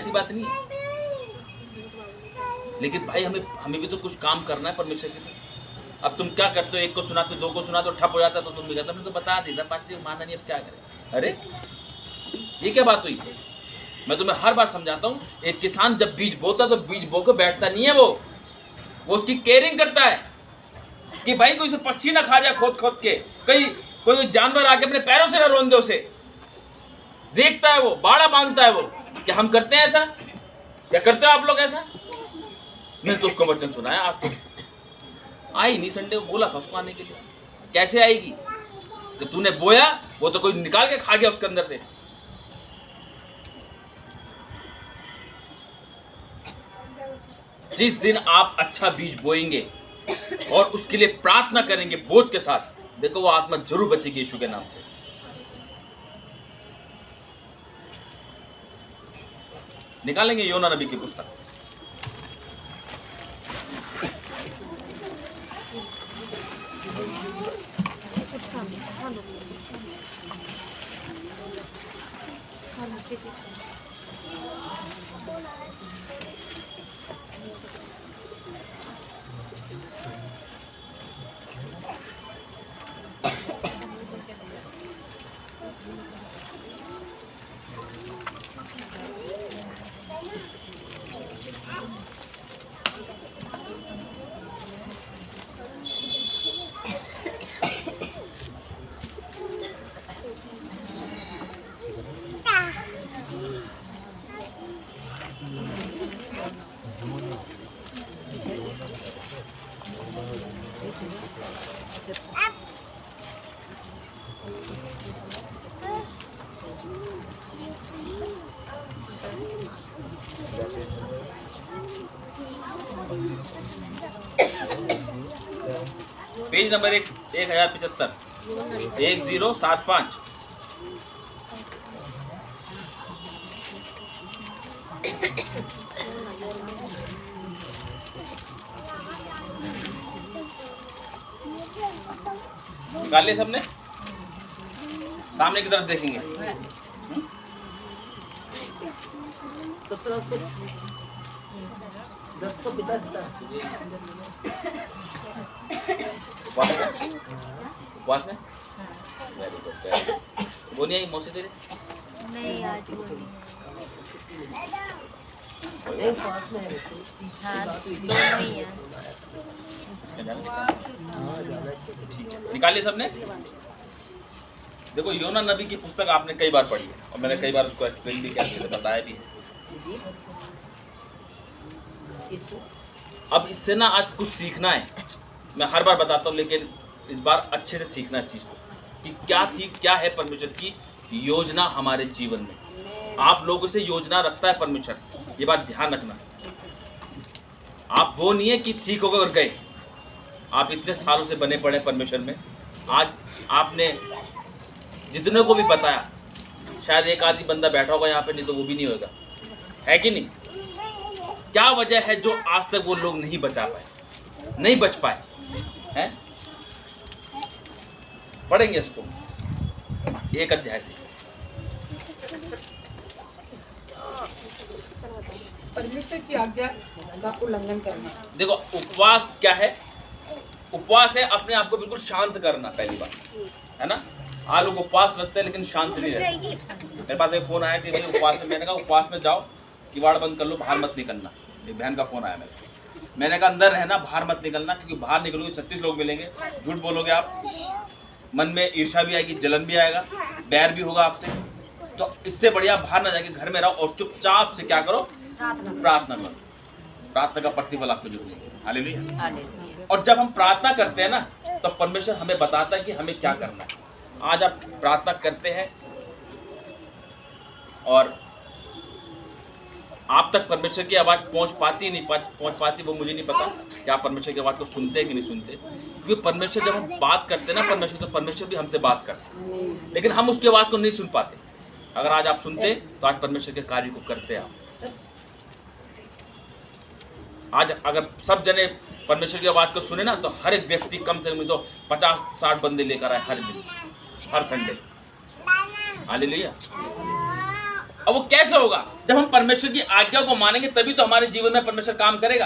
ऐसी बात नहीं है। लेकिन भाई हमें भी तो कुछ काम करना है परमेश्वर के लिए। अब तुम क्या करते हो, एक को सुनाते हो, दो को सुनाते हो, ठप हो जाता है, तो तुम भी कहते हमने तो बता दी था, पास्टर माना नहीं, अब क्या करें। अरे ये क्या बात हुई? मैं तुम्हें हर बार समझाता हूँ, एक किसान जब बीज बोता तो बीज बो के बैठता नहीं है, वो उसकी केयरिंग करता है कि भाई कोई पक्षी ना खा जाए खोद खोद के, कोई जानवर आके अपने पैरों से ना रोन दे उसे। देखता है वो, बाड़ा बांधता है वो। क्या हम करते हैं ऐसा? क्या करते हो आप लोग ऐसा? मैंने तो उसको वचन सुनाया, आज तो आई नहीं, संडे बोला था उसको आने के लिए। कैसे आएगी? जो तूने बोया वो तो कोई निकाल के खा गया उसके अंदर से। जिस दिन आप अच्छा बीज बोएंगे और उसके लिए प्रार्थना करेंगे बोझ के साथ, देखो वो आत्मा जरूर बचेगी यीशु के नाम से। निकालेंगे योना नबी की पुस्तक। Page number 1075 1075। निकाल लिया सबने? सामने की तरफ देखेंगे। 1700 1075। उपवास में वेरी गुड। वो नहीं आई मौसी तेरे? नहीं आज वो नहीं। एक पास में है वैसे। हाँ दोनों ही है। निकालिए सबने। देखो योना नबी की पुस्तक आपने कई बार पढ़ी है और मैंने कई बार उसको एक्सप्लेन भी किया, बताया भी है। अब इससे ना आज कुछ सीखना है। मैं हर बार बताता हूँ लेकिन इस बार अच्छे से सीखना है चीज़ को कि क्या है परमेश्वर की योजना हमारे जीवन में। आप लोगों से योजना रखता है परमेश्वर, ये बात ध्यान रखना। आप वो नहीं है कि ठीक हो गए और गए। आप इतने सालों से बने पड़े परमेश्वर में। आज आपने जितने को भी बताया, शायद एक आदि बंदा बैठा होगा यहाँ पे, नहीं तो वो भी नहीं होगा, है कि नहीं? क्या वजह है जो आज तक वो लोग नहीं बचा पाए, नहीं बच पाए हैं? पढ़ेंगे इसको एक अध्याय से। परमेश्वर की आज्ञा का उल्लंघन करना। देखो उपवास क्या है? उपवास है अपने आप को बिल्कुल शांत करना, पहली बात है ना। आज लोग उपवास रखते हैं लेकिन शांत नहीं रहते। मेरे पास एक फोन आया कि भाई उपवास में, मैंने कहा उपवास में जाओ, किवाड़ बंद कर लो, बाहर मत निकलना। एक बहन का फोन आया मैंने कहा अंदर रहना, बाहर मत निकलना, क्योंकि बाहर निकलोगे 36 लोग मिलेंगे, झूठ बोलोगे आप, मन में ईर्ष्या भी आएगी, जलन भी आएगा, बैर भी होगा आपसे। तो इससे बढ़िया बाहर ना जाके घर में रहो और चुपचाप से क्या करो? प्रार्थना करो। प्रार्थना का प्रतिफल आपको जरूर मिलेगा। हालेलुया। और जब हम प्रार्थना करते हैं ना, तो परमेश्वर हमें बताता है कि हमें क्या करना है। आज आप प्रार्थना करते हैं और आप तक परमेश्वर की आवाज़ पहुंच पाती नहीं पहुंच पाती, वो मुझे नहीं पता कि आप परमेश्वर की आवाज़ को सुनते हैं कि नहीं सुनते। क्योंकि परमेश्वर जब हम बात करते हैं ना परमेश्वर, तो परमेश्वर भी हमसे बात करते हैं, लेकिन हम उसकी आवाज़ को नहीं सुन पाते। अगर आज आप सुनते तो आज परमेश्वर के कार्य को करते आप। आज अगर सब जने परमेश्वर की आवाज़ को सुने ना, तो हर एक व्यक्ति कम से कम तो 50-60 बंदे लेकर आए हर दिन, हर संडे। हालेलुया। अब वो कैसे होगा? जब हम परमेश्वर की आज्ञा को मानेंगे तभी तो हमारे जीवन में परमेश्वर काम करेगा,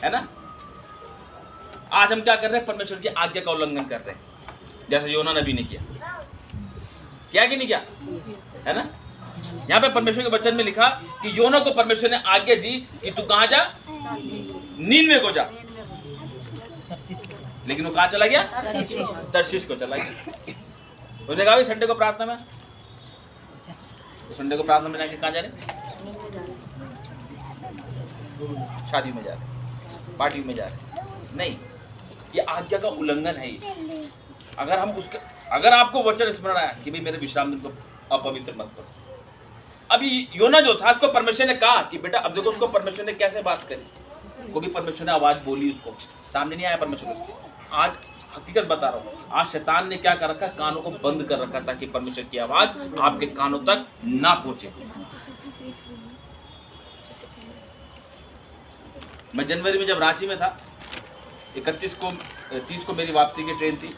है ना? आज हम क्या कर रहे हैं? परमेश्वर की आज्ञा का उल्लंघन कर रहे हैं, जैसे योना नबी ने किया कि नहीं किया, है ना? यहाँ पे परमेश्वर के वचन में लिखा कि योना को परमेश्वर ने आज्ञा दी कि तू कहां जा? नीनवे को जा। लेकिन वो कहां चला गया? तर्शीश को चला गया। उसने कहा संडे को प्रार्थना में, तो संडे को प्रार्थना में जाके कहां जा रहे? शादी में जा रहे, पार्टी में जा रहे। नहीं, ये आज्ञा का उल्लंघन है ये। अगर आपको वचन स्मरण आया कि भाई मेरे विश्राम दिन को अपवित्र मत करो। अभी योना जो था उसको परमेश्वर ने कहा कि बेटा, अब देखो उसको परमेश्वर ने कैसे बात करी, वो भी परमेश्वर ने आवाज बोली, उसको सामने नहीं आया परमेश्वर उसके। आज हकीकत बता रहा हूँ, आज शैतान ने क्या कर रखा? कानों को बंद कर रखा ताकि परमेश्वर की आवाज आपके कानों तक ना पहुंचे। मैं जनवरी में जब रांची में था, 30 को मेरी वापसी की ट्रेन थी।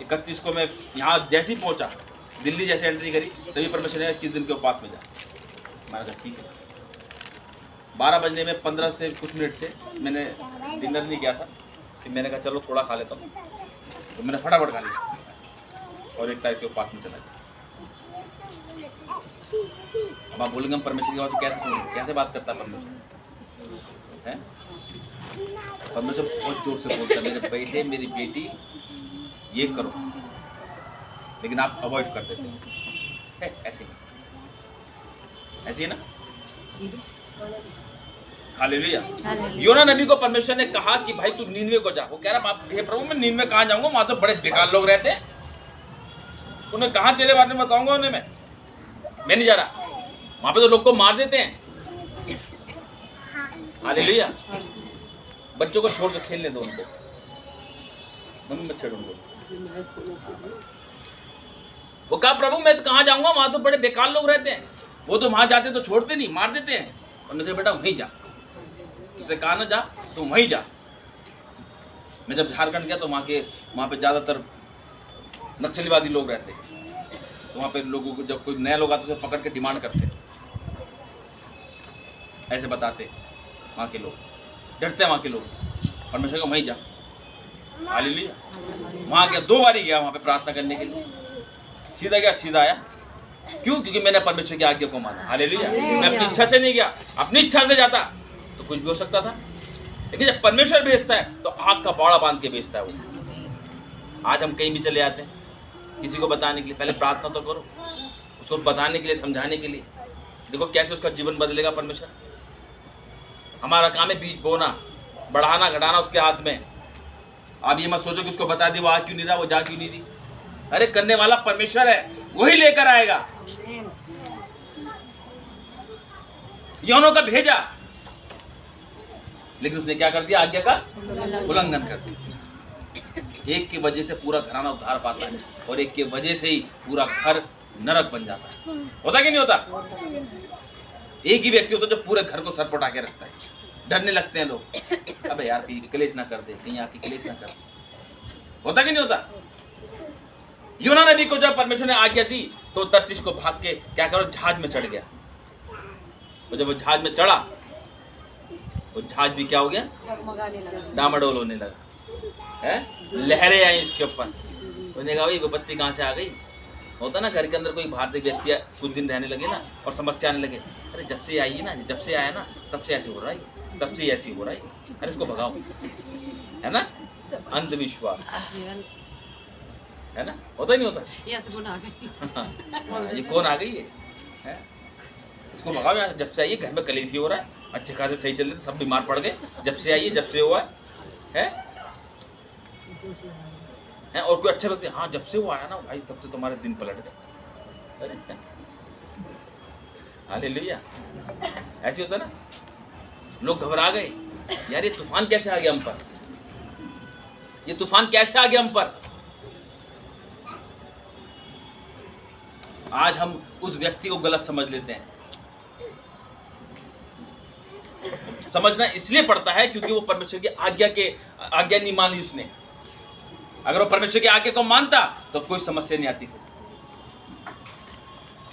31 को मैं यहाँ जैसे ही पहुंचा, दिल्ली जैसे एंट्री करी, तभी परमेश्वर ने 21 दिन के उपवास में जा। मैंने कहा ठीक है। 12 बजने में 15 से कुछ मिनट थे, मैंने डिनर नहीं किया था, फिर मैंने कहा चलो थोड़ा खा लेता हूँ, तो मैंने फटाफट खा लिया और 1 तारीख के उपवास में चला गया। अब आप बोलेंगे हम परमेश्वर की बात कैसे बात करता है परमेश्वर? है परमेश्वर बहुत जोर से बोलता है, मेरे बेटे मेरी बेटी ये करो, लेकिन आप अवॉइड कर देते हैं। ऐसे है ना? हालेलुया। योना नबी को परमेश्वर ने कहा कि भाई तू नीनवे को जा। वो कह रहा हे प्रभु मैं नीनवे कहाँ जाऊंगा, वहां तो बड़े बेकार लोग रहते हैं, उन्हें कहाँ तेरे बारे में बताऊंगा उन्हें मैं नहीं जा रहा, वहां पे तो लोग को मार देते हैं। हालेलुया। बच्चों को छोड़ के खेलने दो उनको, मम्मी मत छेड़ो उनको। वो कहा प्रभु मैं तो कहाँ जाऊंगा, वहां तो बड़े बेकार लोग रहते हैं, वो तो वहां जाते तो छोड़ते नहीं, मार देते हैं। और मैं बेटा वहीं जा, तुझसे कहा ना जा, तू वहीं जा। मैं जब झारखंड गया तो वहाँ पे ज़्यादातर नक्सलीवादी लोग रहते हैं, तो वहाँ पे लोगों को जब कोई नया लोग आते तो पकड़ के डिमांड करते, ऐसे बताते वहाँ के लोग, डरते हैं वहाँ के लोग। परमेश्वर को वहीं जा। हालेलुया। वहाँ गया, 2 बार ही गया वहाँ पे प्रार्थना करने के लिए, सीधा गया सीधा आया। क्यों? क्योंकि मैंने परमेश्वर की आज्ञा को माना। हालेलुया। मैं अपनी इच्छा से नहीं गया, अपनी इच्छा से जाता तो कुछ भी हो सकता था, लेकिन जब परमेश्वर भेजता है तो आग का बाड़ा बांध के भेजता है वो। आज हम कहीं भी चले जाते हैं किसी को बताने के लिए, पहले प्रार्थना तो करो, उसको बताने के लिए, समझाने के लिए। देखो कैसे उसका जीवन बदलेगा परमेश्वर। हमारा काम है बीज बोना, बढ़ाना घटाना उसके हाथ में। आप ये मत सोचो कि उसको बता दी वो आ क्यों नहीं रहा, वो जा क्यों नहीं रही। अरे करने वाला परमेश्वर है, वही लेकर आएगा। योना का भेजा, लेकिन उसने क्या कर दिया? आज्ञा का उल्लंघन कर दिया। एक की वजह से पूरा घराना उद्धार पाता है, और एक की वजह से ही पूरा घर नरक बन जाता है। होता कि नहीं होता? एक ही व्यक्ति होता है जो पूरे घर को सर पटा के रखता है। डरने लगते हैं लोग, अबे यार कहीं क्लेश ना कर दे, कहीं आके क्लेश ना कर दे। होता कि नहीं होता? योना नबी को जब परमेश्वर ने आज्ञा दी तो तर्शीश को भाग के क्या करो, जहाज में चढ़ गया। और जब वो जहाज में चढ़ा, वो जहाज भी क्या हो गया? डामाडोल होने लगा, है? लहरें आई इसके ऊपर। उसने कहा भाई विपत्ति कहाँ से आ गई? होता ना घर के अंदर कोई बाहर से व्यक्ति कुछ दिन रहने लगे ना और समस्या आने लगे, अरे जब से आई ना, जब से आया ना तब से ऐसे हो रहा है, तब से ऐसी हो रहा है, अरे इसको भगाओ, है ना? अंधविश्वास, है ना? होता ही नहीं होता? ये कौन आ गई है? इसको भगाओ यार, जब से आइए घर में कलेश ही हो रहा है, अच्छे खासे सही चल रहे थे, सब बीमार पड़ गए, जब से आइए, जब से हुआ है? और कोई अच्छा व्यक्ति, हाँ जब से वो आया ना भाई तब से तुम्हारे दिन पलट गए। अरे हालेलुया। ऐसे होता ना, लोग घबरा गए, यार ये तूफान कैसे आ गया हम पर, ये तूफान कैसे आ गया हम पर। आज हम उस व्यक्ति को गलत समझ लेते हैं। समझना इसलिए पड़ता है क्योंकि वो परमेश्वर की आज्ञा नहीं मानी उसने। अगर वो परमेश्वर की आज्ञा को मानता तो कोई समस्या नहीं आती फिर।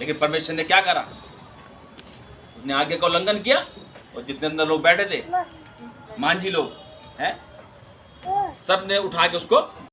लेकिन परमेश्वर ने क्या करा? उसने आज्ञा का उल्लंघन किया और जितने अंदर लोग बैठे थे मांझी लोग हैं सब ने उठा के उसको